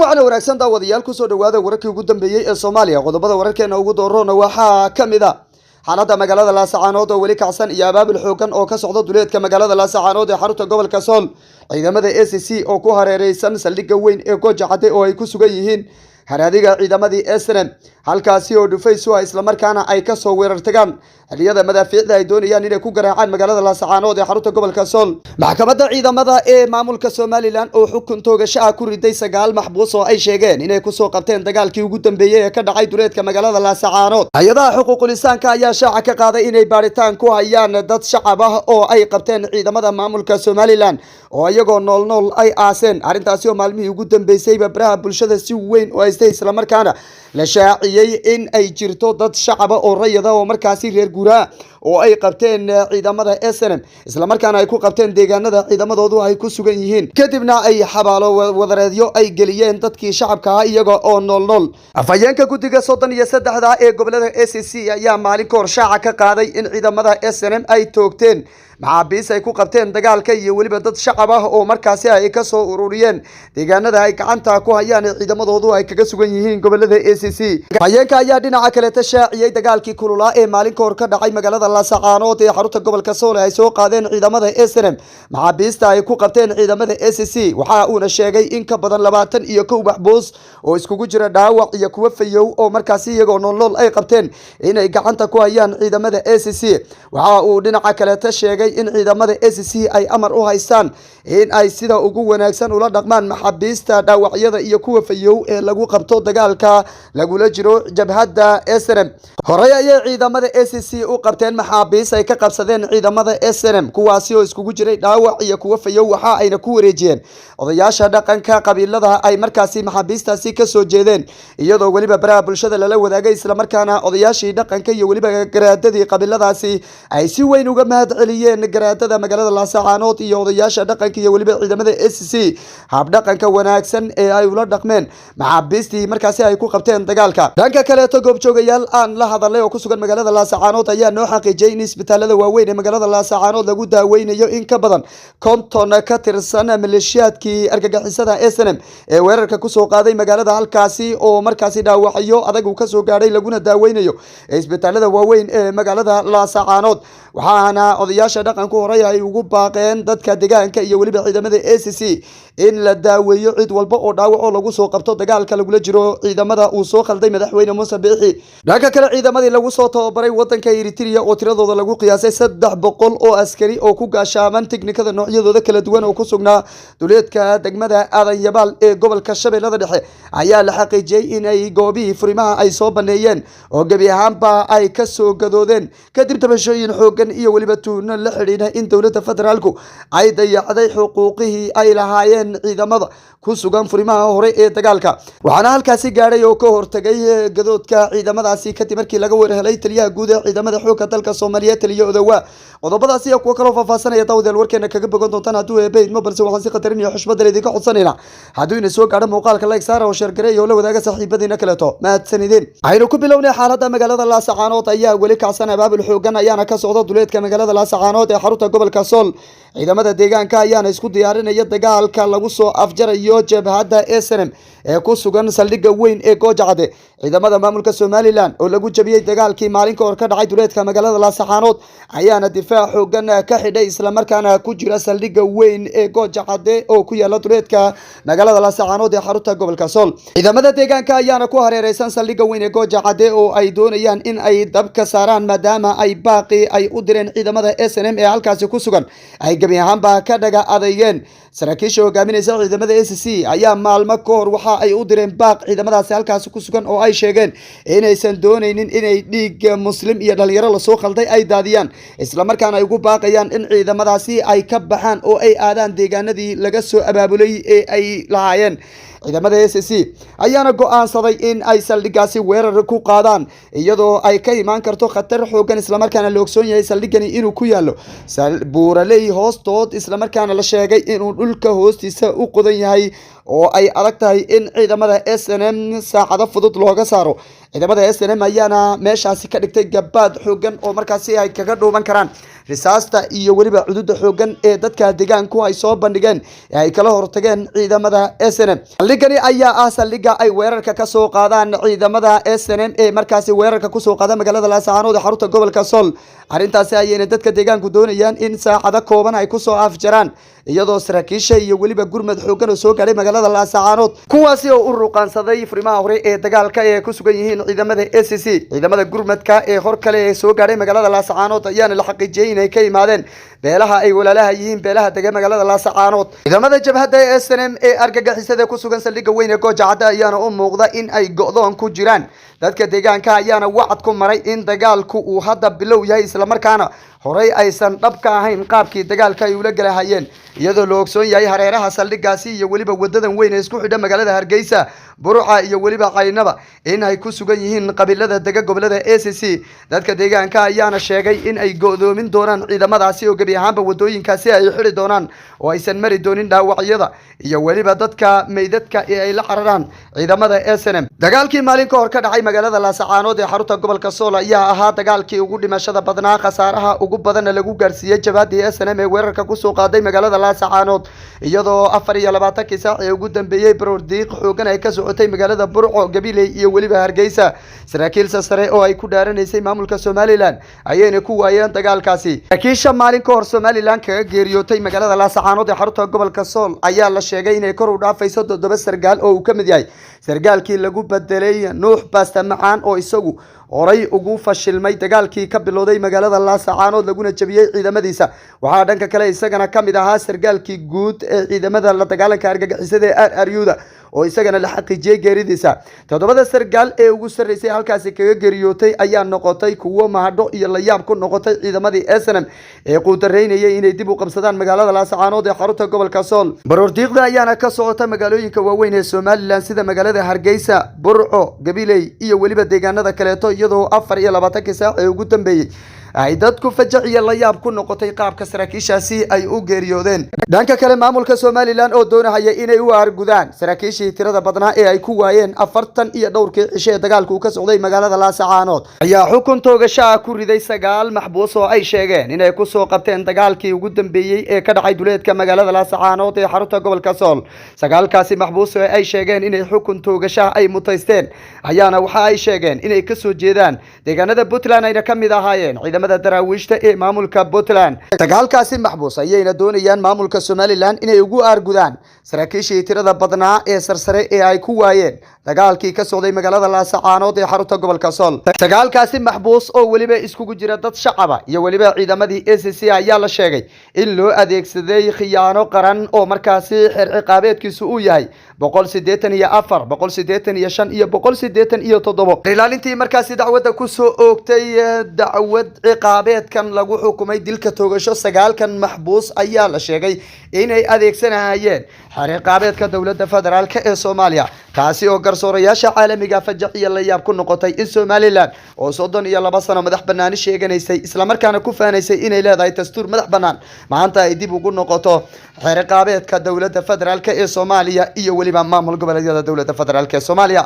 waxaana wanaagsan daawadayaal ku soo dhawaada wararkii ugu dambeeyay ee Soomaaliya qodobada wararkeena ugu doorona waxaa kamid ah xaaladda magaalada Laascaanood oo weli kacsan iyo abaabul xoogan oo ka socda duleedka magaalada Laascaanood ee xarunta gobolka Sool ciidamada ACC oo ku hareereysan saldhigga weyn ee Gooja Cadde oo ay ku sugan yihiin haraadiga ciidamadii SNM halkaasi oo dhufayso isla markaana ay ka soo weerartagaan xiliyada madaafiicda ay doonayaan inay ku garaacaan magaalada Laascaanood ee xarunta gobolka Sool maxkamadda ciidamada ee maamulka Somaliland oo xukun toogasho ku riday 9 maxbuus oo ay sheegeen inay ku soo qabteen dagaalkii ugu dambeeyay ee ka dhacay duleedka magaalada Laascaanood hay'adaha xuquuqul insaanka ayaa shaaca ka qaaday inay baaritaan ku hayaan dad shacab ah oo ay qabteen ciidamada maamulka Somaliland oo iyagoo nool ay aaseen arintaasi oo maalmihii ugu dambeysay baraha bulshada si weyn oo ay isla markaana la shaaciyay in ay jirto dad shacab oo rayada oo markaasi reer guuraa oo ay qabteen ciidamada SNM isla markaana ay ku qabteen deegaanada ciidamadoodu ay ku sugan yihiin kadibna ay xabaalo wadareedyo ay geliyeen dadkii shacabka ah iyaga oo nool afayeenka guddiga 33 ee gobolada ACC ayaa maalin ka hor shaaca ka qaaday in ciidamada SNM ay toogteen maxaabiis ay ku qabteen dagaalka iyo waliba dad shacab ah oo markaasi ay ka soo ururiyeen deegaanada ay gacanta ku hayaan ciidamadoodu ay kaga sugan yihiin gobolada ACC afayeenka ayaa dhinaca kale tashaaciyay dagaalkii kululaa ee maalin ka hor ka dhacay magaalada Laascaanood ee xarunta gobolka Sool ay soo qaadeen ciidamada SNM maxaabiista ay ku qabteen ciidamada ACC waxa uu sheegay in ka badan 21 maxbuus oo iskugu jira dhaawac iyo kuwa fayow oo markaasi iyagoo nool ay qabteen inay gacanta ku hayaan ciidamada ACC waxa uu dhinaca kale tashaaciyay in ciidamada ACC ay amar u haystaan in ay sida ugu wanaagsan ula dhaqmaan maxaabiista dhaawacyada iyo kuwa fayow ee lagu qabto dagaalka lagula jiro jabhadda SNM horey ay ciidamada ACC u qabteen maxaabiis ay ka qabsadeen ciidamada SNM kuwaasi oo iskugu jiray dhaawac iyo kuwa fayow waxa ayna ku wareejiyeen odayaasha dhaqanka qabiilada ay markaasi maxaabiistaasi ka soo jeedeen iyadoo waliba baraha bulshada lala wadaagay isla markaana odayaashii dhaqanka iyo waliba garaadadii qabiiladaasi ay si weyn uga mahad celiyeen garaadada magaalada Laascaanood iyo odayaasha dhaqanka iyo waliba ciidamada ACC hab dhaqanka wanaagsan ee ay ula dhaqmeen maxaabiistii markaasi ay ku qabteen dagaalka dhanka kale goobjoogayaal aan la hadalay oo ku sugan magaalada Laascaanood ayaa noo xaqiijiyay in isbitaalada waaweyn ee magaalada Laascaanood lagu daaweynayo in ka badan 50 ka tirsan maleeshiyaadkii argagixisada SNM ee weerarka ku soo qaaday magaalada halkaasi oo markaasi dhaawacyo adag uu ka soo gaaray laguna daaweynayo isbitaalada waaweyn ee magaalada Laascaanood waxaana odayaasha dhaqanku horay ay ugu baaqeen dadka deegaanka iyo waliba ciidamada ACC in la daaweeyo cid walba oo dhaawac oo lagu soo qabto dagaalka lagula jiro ciidamada uu soo qalday madaxweyne Muuse Biixi dhanka kale ciidamadii lagu soo tababaray wadanka Eritrea oo tiradooda lagu qiyaasay 300 oo askari oo ku gaashaaman tiknikada noocyadooda kala duwan oo ku sugnaa duleedka degmada Aadan Yabaal ee gobolka Shabeellada Dhexe ayaa la xaqiijiyay in ay goobihii furimaha ay soo baneeyeen oo gabi ahaanba ay ka soo gadoodeen kadib tabashooyin xoogan iyo waliba tuuno la xiriira in dawladda federaalku ay dayacday xuquuqihii ay lahaayeen ciidamada ku sugan furimaha hore ee dagaalka waxaana halkaasi gaaray oo ka hortagay gadoodka ciidamadaasi kadib markii laga warhelay taliyaha guud ee ciidamada xoogga dalka Soomaaliya taliye Odawa qodobadaasi iyo kuwa kale oo faahfaahinaya dawladda warkeena kaga bogan doontaan hadduu eebayd ma balse waxaan si qadarin iyo xushmad leh idinka codsanayna hadduu ina soo gaadho muuqaalka like saara oo share gareeyo la wadaaga saaxiibadiina kale to mahadsanideen aynu ku bilownay xaaladda magaalada Laascaanood ayaa weli kacsan abaabul xoogan ayaana ka socda duleedka magaalada Laascaanood ee xarunta gobolka Sool ciidamada deegaanka ayaana isku diyaarinaya dagaalka lagu soo afjarayo jabhadda SNM ee ku sugan saldhigga weyn ee Gooja Cadde ciidamada maamulka Somaliland oo lagu jabiyay dagaalkii maalin ka hor ka dhacay duleedka magaalada Laascaanood ayaana difaac xoogan ka xidhay isla markaana ku jira saldhigga weyn ee Gooja Cadde oo ku yaala duleedka magaalada Laascaanood ee xarunta gobolka Sool ciidamada deegaanka ayaana ku hareereysan saldhigga weyn ee Gooja Cadde oo ay doonayaan in ay dabka saaraan maadaama ay baaqi ay u direen ciidamada SNM ee halkaasi ku sugan ay gabi ahaanba ka dhaga adeeyeen saraakiisha hogaaminaysa ciidamada ACC ayaa maalmo ka hor waxa ay u direen baaq ciidamadaasi halkaas ku sugan oo ay sheegeen inaysan doonaynin inay dhiig muslim iyo dhalinyaro la soo qalday ay daadiyaan isla markaana ay ugu baaqayaan in ciidamadaasi ay ka baxaan oo ay aadaan deegaanadii laga soo abaabulay ee ay lahaayeen ciidamada ACC ayaana go'aansaday in ay saldhigaasi weerar ku qaadaan iyadoo ay ka imaan karto khatar xoogan isla markaana la ogsoon yahay saldhigani inuu ku yaalo buuraley hoostood isla markaana la sheegay inuu dhulka hoostiisa u qodan yahay oo ay adag tahay in ciidamada SNM saacado fudud looga saaro. ciidamada SNM ayaana meeshaasi ka dhigtay gabaad xoogan oo markaasi ay kaga dhuuban karaan risaasta iyo waliba xuduudda xoogan ee dadka deegaanku ay soo bandhigeen ee ay kala hortageen ciidamada SNM. saldhigani ayaa ah saldhigga ay weerarka ka soo qaadaan ciidamada SNM ee markaasi weerarka ku soo qaada magaalada Laascaanood ee xarunta gobolka Sool. arrintaasi ayayna dadka deegaanku doonayaan in saacado kooban ay ku soo afjaraan iyadoo saraakiisha iyo waliba gurmad xoogan oo soo gaaray magaalada Laascaanood kuwaasi oo u ruqaansaday furimaha hore ee dagaalka ee ku sugan yihiin ciidamada SSC. ciidamada gurmadka ee hor kale ee soo gaaray magaalada Laascaanood ayaana la xaqiijiyay inay ka yimaadeen beelaha ay walaalaha yihiin beelaha degan magaalada Laascaanood. ciidamada jabhadda SNM ee argagixisada ku sugan saldhigga weyn ee Gooja Cadde ayaana u muuqda in ay go'doon ku jiraan. dadka deegaanka ayaana wacad ku maray in dagaalku uu hadda bilow yahay isla markaana horey aysan dhab ka ahayn qaabkii dagaalka ay ula galahayeen iyadoo la ogsoon yahay hareeraha saldhiggaasi iyo waliba wadadan weyn ee isku xidha magaalada Hargeysa, Burca iyo waliba Caynaba in ay ku sugan yihiin qabiilada dega gobolada SSC. dadka deegaanka ayaana sheegay in ay go'doomin doonaan ciidamadaasi oo gabi ahaanba wadooyinkaasi ay xiri doonaan oo aysan mari doonin dhaawacyada iyo waliba dadka meydadka ee ay la cararaan ciidamada SNM. dagaalkii maalin ka hor ka dhacay magaalada Laascaanood ee xarunta gobolka Sool ayaa ahaa dagaalkii ugu dhimashada badnaa khasaaraha ugu badan lagu gaarsiiyay jabhadda SNM ee weerarka ku soo qaaday magaalada Laascaanood iyadoo 24 saac ee ugu dambeeyay baroordiiq xoogan ay ka socotay magaalada Burco, Gabiley iyo waliba Hargeysa. saraakiil sare oo ay ku dhaaranaysay maamulka Somaliland ayayna ku waayeen dagaalkaasi. saraakiisha maalin ka hor Somaliland kaga geeriyootay magaalada Laascaanood ee xarunta gobolka Sool ayaa la sheegay inay kor u dhaafayso 7 sargaal oo uu ka mid yahay sargaalkii lagu bedelay Nuux Basta Macaan oo isagu horay ugu fashilmay dagaalkii ka bilowday magaalada Laascaanood laguna jabiyay ciidamadiisa. waxaa dhanka kale isagana ka mid ahaa sargaalkii guud ee ciidamada la dagaalanka argagixisada ee RRU-da oo isagana la xaqiijiyay geeridiisa. 7 sargaal ee ugu sareysay halkaasi kaga geeriyootay ayaa noqotay kuwo mahadho iyo la yaab ku noqotay ciidamadii SNM ee quudareynayay inay dib u qabsadaan magaalada Laascaanood ee xarunta gobolka Sool. baroordiiqda ayaana ka socota magaalooyinka waaweyn ee Somaliland sida magaalada Hargeysa, Burco, Gabiley iyo waliba deegaanada kaleeto iyadoo 24 saac ee ugu dambeeyay ay dadku fajac iyo la yaab ku noqotay qaabka saraakiishaasi ay u geeriyoodeen. dhanka kale maamulka Somaliland oo doonaya inay u argudaan saraakiishii tirada badnaa ee ay ku waayeen 40 iyo dhowrkii cisho ee dagaalku ka socday magaalada Laascaanood ayaa xukun toogasho ku riday 9 maxbuus oo ay sheegeen inay ku soo qabteen dagaalkii ugu dambeeyay ee ka dhacay duleedka magaalada Laascaanood ee xarunta gobolka Sool. 9kaasi maxbuus oo ay sheegeen inay xukun toogasho ay mutaysteen ayaana waxa ay sheegeen inay ka soo jeedaan deegaanada Puntland ayna ka mid ahaayeen daraawiishta ee maamulka Puntland. dagaalkaasi maxbuus ayayna doonayaan maamulka Somaliland inay ugu argudaan saraakiishii tirada badnaa ee sarsare ee ay ku waayeen dagaalkii ka socday magaalada Laascaanood ee xarunta gobolka Sool. 9kaasi maxbuus oo waliba iskugu jira dad shacab iyo waliba ciidamadii SSC ayaa la sheegay in loo adeegsaday khiyaano qaran oo markaasi xeer ciqaabeedkiisu uu yahay 184, 185 iyo 187. ilaalintii markaasi dacwadda ku soo oogtay dacwad ciqaabeedkan lagu xukumay dilka toogasho 9kan maxbuus ayaa la sheegay inay adeegsanayeen xeer ciqaabeedka dowladda federaalka ee Soomaaliya taasi oo garsoorayaasha caalamiga fajac iyo la yaab ku noqotay in Somaliland oo 32 sano madax banaani sheeganaysay isla markaana ku faanaysay inay leedahay dastuur madax banaan maanta ay dib ugu noqoto xeer ciqaabeedka dowladda federaalka ee Soomaaliya iyo waliba maamul goboleedyada dowladda federaalka ee Soomaaliya.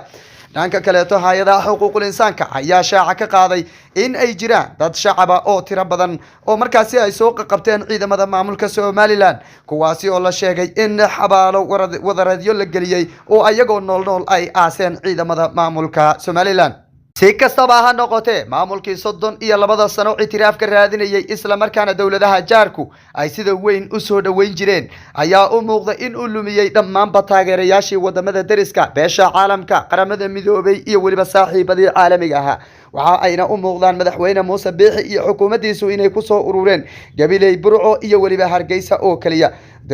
dhanka kaleeto hay'adaha xuquuqul insaanka ayaa shaaca ka qaaday in ay jiraan dad shacaba oo tiro badan oo markaasi ay soo qabteen ciidamada maamulka Somaliland kuwaasi oo la sheegay in xabaalo wadareedyo la geliyay oo ayagoo nool ay aaseen ciidamada maamulka Somaliland. si kastaba ha noqotee maamulkii 32 sano itiraafka raadinayay isla markaana dawladaha jaarku ay sida weyn u soo dhaweyn jireen ayaa u muuqda in uu lumiyay dhammaan taageerayaashii wadamada dariska beesha caalamka qaramada midoobay iyo waliba saaxiibadii caalamiga ah. waxa ayna u muuqdaan madaxweyne Muuse Biixi iyo xukuumaddiisu inay ku soo urureen Gabiley, Burco iyo waliba Hargeysa oo kaliya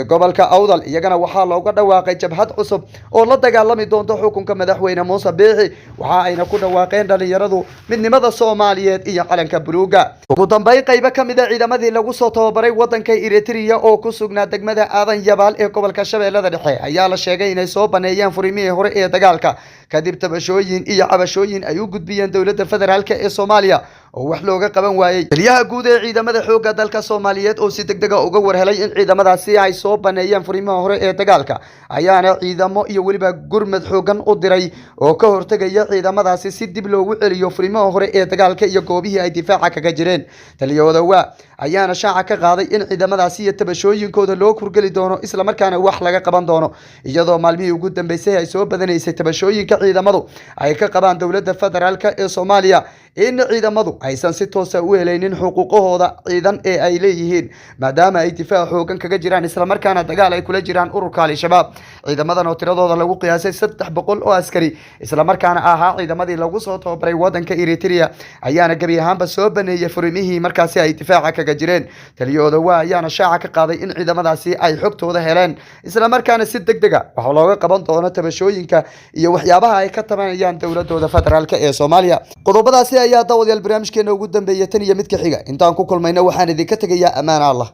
gobolka Awdal. iyagana waxaa looga dhawaaqay jabhad cusub oo la dagaalami doonto xukunka madaxweyne Muuse Biixi. waxa ayna ku dhawaaqeen dhalinyaradu midnimada Soomaaliyeed iyo calanka buluuga. ugu dambeyn qayb ka mid ah ciidamadii lagu soo tababaray wadanka Eritrea oo ku sugnaa degmada Aadan Yabaal ee gobolka Shabeellada Dhexe ayaa la sheegay inay soo baneeyeen furimihii hore ee dagaalka kadib tabashooyin iyo cabashooyin ay u gudbiyeen dowladda federaalka ee Soomaaliya oo wax looga qaban waayay. Taliyaha guud ee ciidamada xoogga dalka Soomaaliyeed oo si degdeg ah uga warhelay in ciidamadaasi ay soo baneeyeen furimaha hore ee dagaalka ayaana ciidamo iyo waliba gurmad xoogan u diray oo ka hortagaya ciidamadaasi si dib loogu celiyo furimaha hore ee dagaalka iyo goobihii ay difaaca kaga jireen. Taliyada waa ayaana shaaca ka qaaday in ciidamadaasi iyo tabashooyinkooda loo kurgali doono isla markaana wax laga qaban doono iyadoo maalmihii ugu dambeysay ay soo badanaysay tabashooyinka ciidamadu ay ka qabaan dowladda federaalka ee Soomaaliya in ciidamadu aysan si toos ah u helaynin xuquuqahooda ciidan ee ay leeyihiin maadaama ay difaac xoogan kaga jiraan isla markaana dagaal ay kula jiraan ururka Al-Shabaab. ciidamadan oo tiradooda lagu qiyaasay 300 oo askari isla markaana ahaa ciidamadii lagu soo tababaray wadanka Eritrea ayaana gabi ahaanba soo baneeyay furimihii markaasi ay difaaca kaga jireen. taliyada waa ayaana shaaca ka qaaday in ciidamadaasi ay xogtooda heleen isla markaana si degdeg ah wax looga qaban doono tabashooyinka iyo waxyaabaha ay ka tabanayaan dowladooda federaalka ee Soomaaliya. qodobadaasi ayaa daawadayaal barnaamijkeena ugu dambeeyay tan iyo midka xiga intaan ku kulmayna waxaan idinka tagayaa amaana Allah.